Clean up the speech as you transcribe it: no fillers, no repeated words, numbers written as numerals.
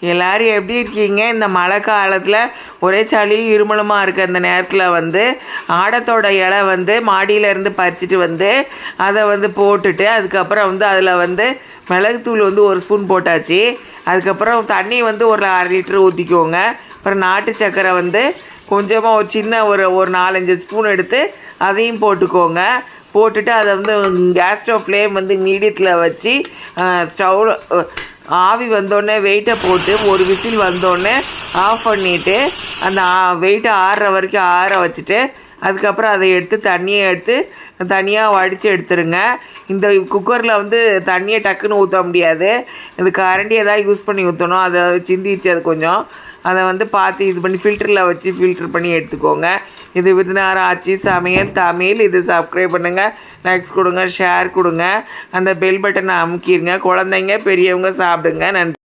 எல்லோரும் எப்படி இருக்கீங்க? இந்த மழை காலத்தில் ஒரே சளி இருமலுமாக இருக்க அந்த நேரத்தில் ஆடத்தோட இலை மாடியிலேருந்து பறிச்சிட்டு அதை போட்டுட்டு அதுக்கப்புறம் அதில் மிளகுத்தூள் 1 ஸ்பூன் போட்டாச்சு. அதுக்கப்புறம் தண்ணி ஒரு 1/2 லிட்டர் ஊற்றிக்கோங்க. அப்புறம் நாட்டு சர்க்கரை கொஞ்சமாக ஒரு சின்ன ஒரு 4-5 ஸ்பூன் எடுத்து அதையும் போட்டுக்கோங்க. போட்டுட்டு அதை கேஸ் ஸ்டவ் ஃப்ளேம் மீடியத்தில் வச்சு ஸ்டவ்வில் ஆவி வந்தோடனே வெயிட்டை போட்டு ஒரு விசில் வந்தோடனே ஆஃப் பண்ணிவிட்டு அந்த வெயிட்டை ஆறுற வரைக்கும் ஆற வச்சுட்டு அதுக்கப்புறம் அதை எடுத்து தண்ணியை எடுத்து தனியாக வடித்து எடுத்துருங்க. இந்த குக்கரில் தண்ணியை டக்குன்னு ஊற்ற முடியாது. இது கரண்டி எதாவது யூஸ் பண்ணி ஊற்றணும். அதை சிந்திச்சு அது கொஞ்சம் அதை பார்த்து இது பண்ணி ஃபில்டரில் வச்சு ஃபில்டர் பண்ணி எடுத்துக்கோங்க. இது விருதுநகர் ஆச்சி சமையல் தமிழ். இது சப்ஸ்கிரைப் பண்ணுங்கள், லைக்ஸ் கொடுங்க, ஷேர் கொடுங்க, அந்த பெல் பட்டனை அமுக்கிடுங்க. குழந்தைங்க பெரியவங்க சாப்பிடுங்க. நன்றி.